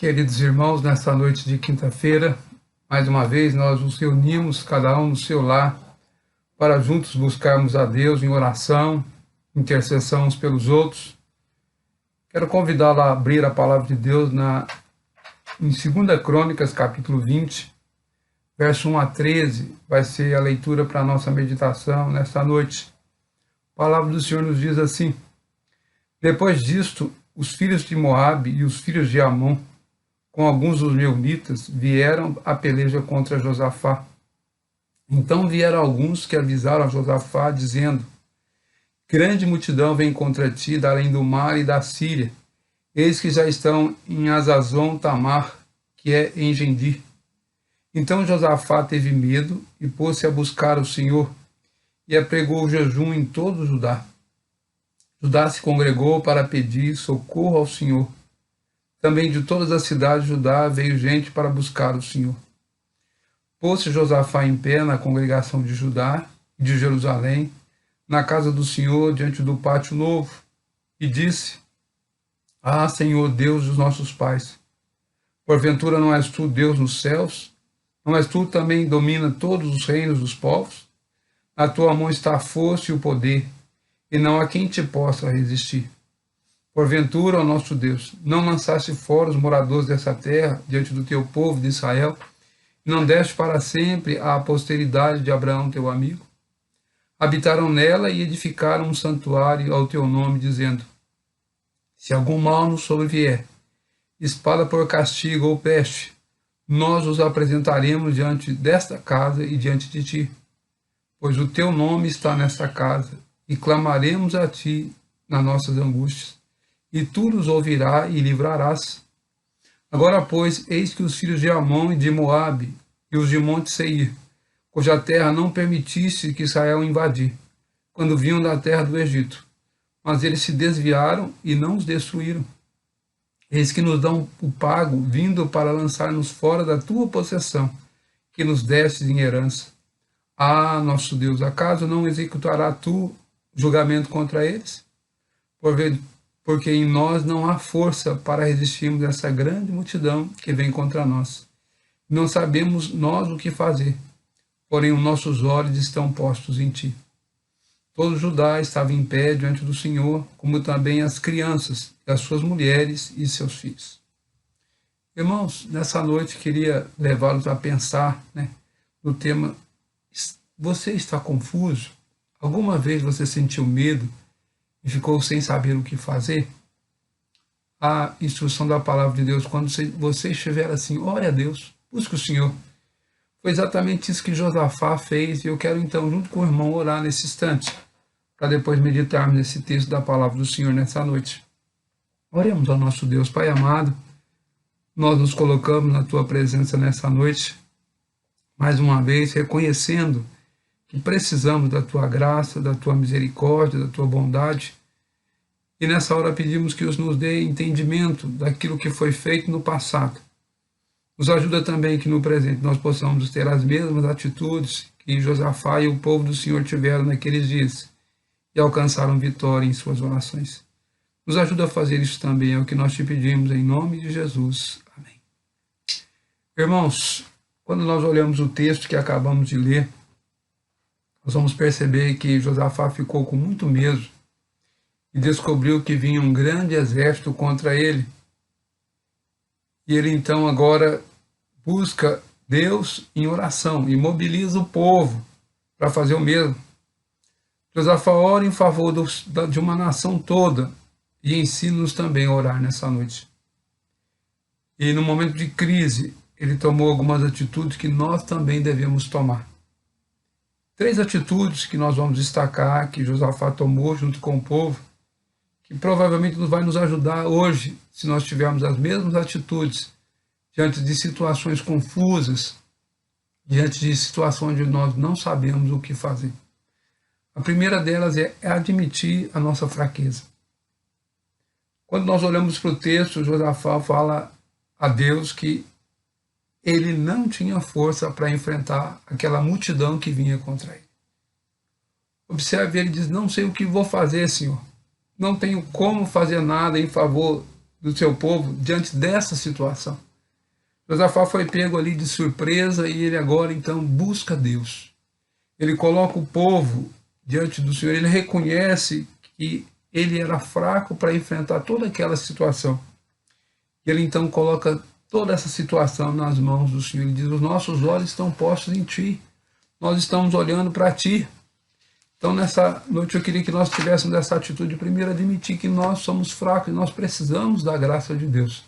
Queridos irmãos, nesta noite de quinta-feira, mais uma vez nós nos reunimos, cada um no seu lar, para juntos buscarmos a Deus em oração, intercessão uns pelos outros. Quero convidá-lo a abrir a palavra de Deus em 2 Crônicas, capítulo 20, verso 1 a 13, vai ser a leitura para a nossa meditação nesta noite. A palavra do Senhor nos diz assim: Depois disto, os filhos de Moabe e os filhos de Amon, com alguns dos meunitas, vieram à peleja contra Josafá. Então vieram alguns que avisaram a Josafá, dizendo: Grande multidão vem contra ti, da além do mar e da Síria. Eis que já estão em Azazon Tamar, que é em Engendi. Então Josafá teve medo e pôs-se a buscar o Senhor, e apregou o jejum em todo o Judá. Judá se congregou para pedir socorro ao Senhor. Também de todas as cidades de Judá veio gente para buscar o Senhor. Pôs-se Josafá em pé na congregação de Judá e de Jerusalém, na casa do Senhor, diante do pátio novo, e disse: Ah, Senhor, Deus dos nossos pais, porventura não és tu Deus nos céus? Não és tu também domina todos os reinos dos povos? Na tua mão está a força e o poder, e não há quem te possa resistir. Porventura, ó nosso Deus, não lançaste fora os moradores dessa terra diante do teu povo de Israel, e não deste para sempre à posteridade de Abraão, teu amigo? Habitaram nela e edificaram um santuário ao teu nome, dizendo: Se algum mal nos sobrevier, espada por castigo ou peste, nós os apresentaremos diante desta casa e diante de ti, pois o teu nome está nesta casa, e clamaremos a ti nas nossas angústias, e tu nos ouvirás e livrarás. Agora, pois, eis que os filhos de Amon e de Moabe, e os de Monte Seir, cuja terra não permitisse que Israel invadir, quando vinham da terra do Egito, mas eles se desviaram e não os destruíram. Eis que nos dão o pago, vindo para lançar-nos fora da tua possessão, que nos destes em herança. Ah, nosso Deus, acaso não executará tu julgamento contra eles? Porque em nós não há força para resistirmos a essa grande multidão que vem contra nós. Não sabemos nós o que fazer, porém os nossos olhos estão postos em ti. Todo Judá estava em pé diante do Senhor, como também as crianças, e as suas mulheres e seus filhos. Irmãos, nessa noite queria levá-los a pensar no tema: você está confuso? Alguma vez você sentiu medo e ficou sem saber o que fazer? A instrução da palavra de Deus, quando você estiver assim, ore a Deus, busque o Senhor. Foi exatamente isso que Josafá fez, e eu quero então, junto com o irmão, orar nesse instante, para depois meditarmos nesse texto da palavra do Senhor nessa noite. Oremos ao nosso Deus. Pai amado, nós nos colocamos na tua presença nessa noite, mais uma vez reconhecendo que precisamos da tua graça, da tua misericórdia, da tua bondade. E nessa hora pedimos que nos dê entendimento daquilo que foi feito no passado. Nos ajuda também que no presente nós possamos ter as mesmas atitudes que Josafá e o povo do Senhor tiveram naqueles dias e alcançaram vitória em suas orações. Nos ajuda a fazer isso também, é o que nós te pedimos em nome de Jesus. Amém. Irmãos, quando nós olhamos o texto que acabamos de ler, nós vamos perceber que Josafá ficou com muito medo e descobriu que vinha um grande exército contra ele. E ele então agora busca Deus em oração e mobiliza o povo para fazer o mesmo. Josafá ora em favor de uma nação toda e ensina-nos também a orar nessa noite. E no momento de crise, ele tomou algumas atitudes que nós também devemos tomar. 3 atitudes que nós vamos destacar, que Josafá tomou junto com o povo, que provavelmente vai nos ajudar hoje, se nós tivermos as mesmas atitudes, diante de situações confusas, diante de situações onde nós não sabemos o que fazer. A primeira delas é admitir a nossa fraqueza. Quando nós olhamos para o texto, Josafá fala a Deus que ele não tinha força para enfrentar aquela multidão que vinha contra ele. Observe, ele diz: não sei o que vou fazer, Senhor. Não tenho como fazer nada em favor do seu povo diante dessa situação. Josafá foi pego ali de surpresa e ele agora então busca Deus. Ele coloca o povo diante do Senhor, ele reconhece que ele era fraco para enfrentar toda aquela situação. Ele então coloca toda essa situação nas mãos do Senhor. Ele diz: os nossos olhos estão postos em Ti, nós estamos olhando para Ti. Então nessa noite eu queria que nós tivéssemos essa atitude, primeiro admitir que nós somos fracos e nós precisamos da graça de Deus.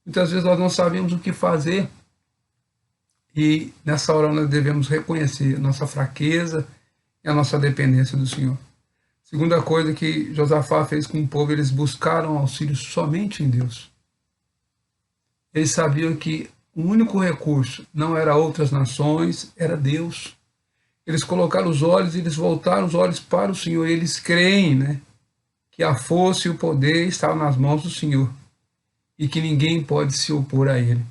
Muitas vezes nós não sabemos o que fazer e nessa hora nós devemos reconhecer a nossa fraqueza e a nossa dependência do Senhor. Segunda coisa que Josafá fez com o povo, eles buscaram auxílio somente em Deus. Eles sabiam que o único recurso não era outras nações, era Deus. Eles colocaram os olhos, eles voltaram os olhos para o Senhor. Eles creem, né, que a força e o poder estavam nas mãos do Senhor e que ninguém pode se opor a Ele.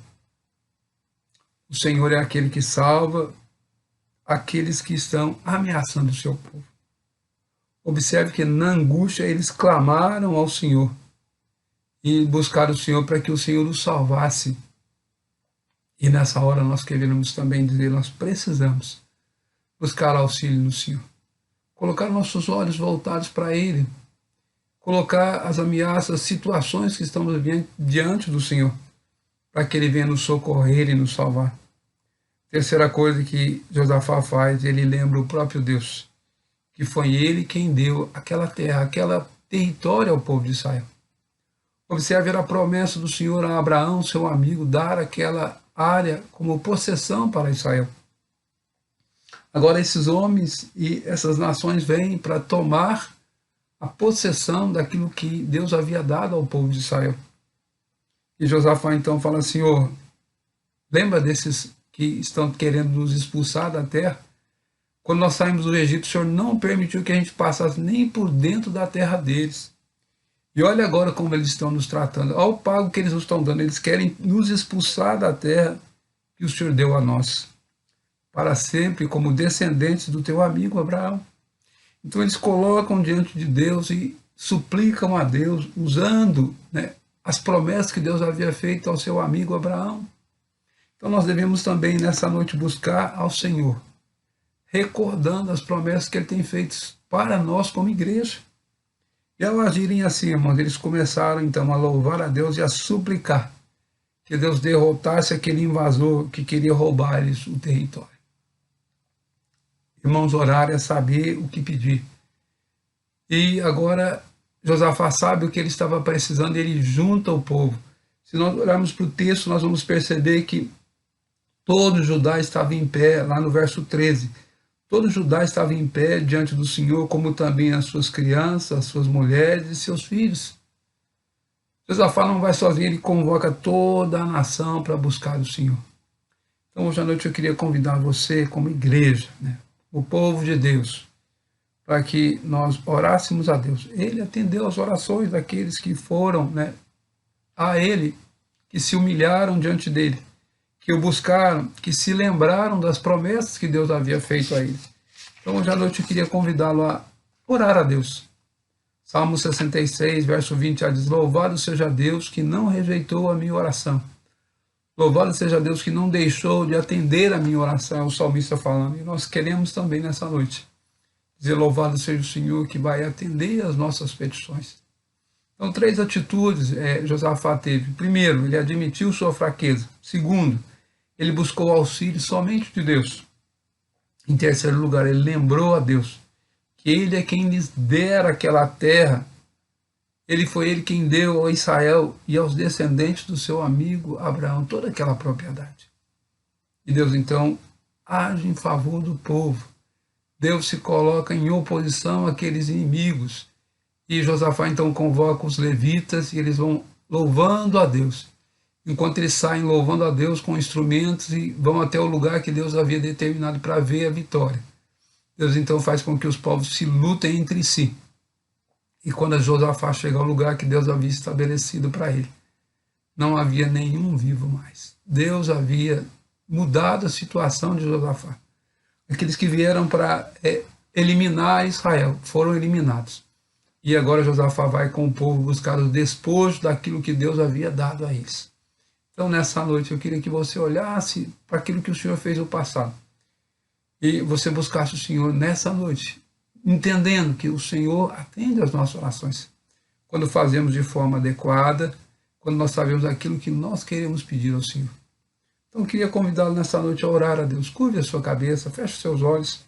O Senhor é aquele que salva aqueles que estão ameaçando o seu povo. Observe que na angústia eles clamaram ao Senhor e buscaram o Senhor para que o Senhor os salvasse. E nessa hora nós queremos também dizer, nós precisamos buscar auxílio no Senhor. Colocar nossos olhos voltados para Ele. Colocar as ameaças, as situações que estamos vivendo diante do Senhor, para que Ele venha nos socorrer e nos salvar. Terceira coisa que Josafá faz, ele lembra o próprio Deus, que foi Ele quem deu aquela terra, aquela território ao povo de Israel. Observe a promessa do Senhor a Abraão, seu amigo, dar aquela área como possessão para Israel. Agora esses homens e essas nações vêm para tomar a possessão daquilo que Deus havia dado ao povo de Israel. E Josafá então fala: Senhor, lembra desses que estão querendo nos expulsar da terra? Quando nós saímos do Egito, o Senhor não permitiu que a gente passasse nem por dentro da terra deles. E olha agora como eles estão nos tratando. Olha o pago que eles nos estão dando. Eles querem nos expulsar da terra que o Senhor deu a nós, para sempre, como descendentes do teu amigo Abraão. Então eles colocam diante de Deus e suplicam a Deus, usando, né, as promessas que Deus havia feito ao seu amigo Abraão. Então nós devemos também nessa noite buscar ao Senhor, recordando as promessas que Ele tem feitas para nós como igreja. E ao agirem assim, irmãos, eles começaram então a louvar a Deus e a suplicar que Deus derrotasse aquele invasor que queria roubar-lhes o território. Irmãos, orar é saber o que pedir. E agora Josafá sabe o que ele estava precisando e ele junta o povo. Se nós olharmos para o texto, nós vamos perceber que todo Judá estava em pé, lá no verso 13. Todo Judá estava em pé diante do Senhor, como também as suas crianças, as suas mulheres e seus filhos. Josafá não vai sozinho, ele convoca toda a nação para buscar o Senhor. Então hoje à noite eu queria convidar você como igreja, né, o povo de Deus, para que nós orássemos a Deus. Ele atendeu as orações daqueles que foram, né, a Ele, que se humilharam diante dEle, que o buscaram, que se lembraram das promessas que Deus havia feito a eles. Então hoje à noite eu queria convidá-lo a orar a Deus. Salmo 66, verso 20, diz: louvado seja Deus que não rejeitou a minha oração. Louvado seja Deus que não deixou de atender a minha oração, é o salmista falando. E nós queremos também nessa noite dizer: louvado seja o Senhor que vai atender as nossas petições. Então, 3 atitudes Josafá teve. Primeiro, ele admitiu sua fraqueza. Segundo, ele buscou auxílio somente de Deus. Em terceiro lugar, ele lembrou a Deus que Ele é quem lhes dera aquela terra. Foi Ele quem deu a Israel e aos descendentes do seu amigo Abraão toda aquela propriedade. E Deus então age em favor do povo. Deus se coloca em oposição àqueles inimigos. E Josafá então convoca os levitas e eles vão louvando a Deus. Enquanto eles saem louvando a Deus com instrumentos e vão até o lugar que Deus havia determinado para ver a vitória. Deus então faz com que os povos se lutem entre si. E quando Josafá chega ao lugar que Deus havia estabelecido para ele, não havia nenhum vivo mais. Deus havia mudado a situação de Josafá. Aqueles que vieram para eliminar Israel foram eliminados. E agora Josafá vai com o povo buscar o despojo daquilo que Deus havia dado a eles. Então, nessa noite, eu queria que você olhasse para aquilo que o Senhor fez no passado. E você buscasse o Senhor nessa noite, entendendo que o Senhor atende às nossas orações. Quando fazemos de forma adequada, quando nós sabemos aquilo que nós queremos pedir ao Senhor. Então, eu queria convidá-lo nessa noite a orar a Deus. Curve a sua cabeça, feche os seus olhos.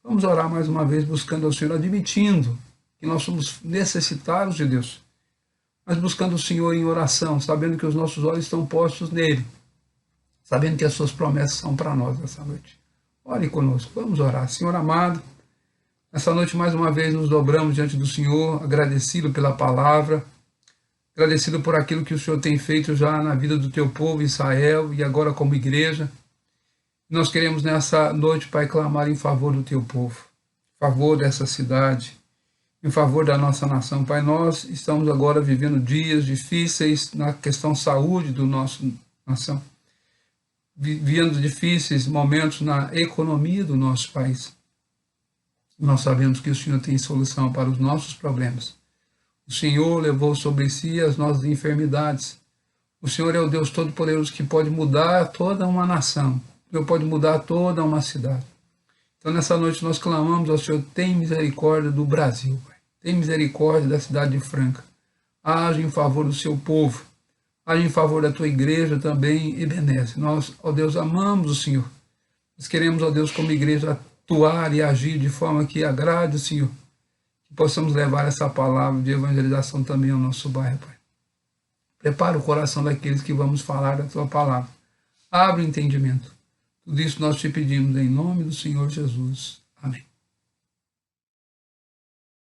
Vamos orar mais uma vez, buscando ao Senhor, admitindo que nós somos necessitados de Deus, mas buscando o Senhor em oração, sabendo que os nossos olhos estão postos nele, sabendo que as suas promessas são para nós nessa noite. Ore conosco, vamos orar. Senhor amado, nessa noite mais uma vez nos dobramos diante do Senhor, agradecido pela palavra, agradecido por aquilo que o Senhor tem feito já na vida do teu povo Israel e agora como igreja. Nós queremos nessa noite, Pai, clamar em favor do teu povo, em favor dessa cidade, em favor da nossa nação. Pai, nós estamos agora vivendo dias difíceis na questão saúde do nosso nação, vivendo difíceis momentos na economia do nosso país. Nós sabemos que o Senhor tem solução para os nossos problemas. O Senhor levou sobre si as nossas enfermidades. O Senhor é o Deus Todo-Poderoso que pode mudar toda uma nação. O Senhor pode mudar toda uma cidade. Então, nessa noite, nós clamamos ao Senhor, tem misericórdia do Brasil, Pai. Tem misericórdia da cidade de Franca. Age em favor do seu povo. Age em favor da tua igreja também, Ebenezer. Nós, ó Deus, amamos o Senhor. Nós queremos, ó Deus, como igreja, atuar e agir de forma que agrade o Senhor. Que possamos levar essa palavra de evangelização também ao nosso bairro, Pai. Prepara o coração daqueles que vamos falar da tua palavra. Abre o entendimento. Tudo isso nós te pedimos em nome do Senhor Jesus. Amém.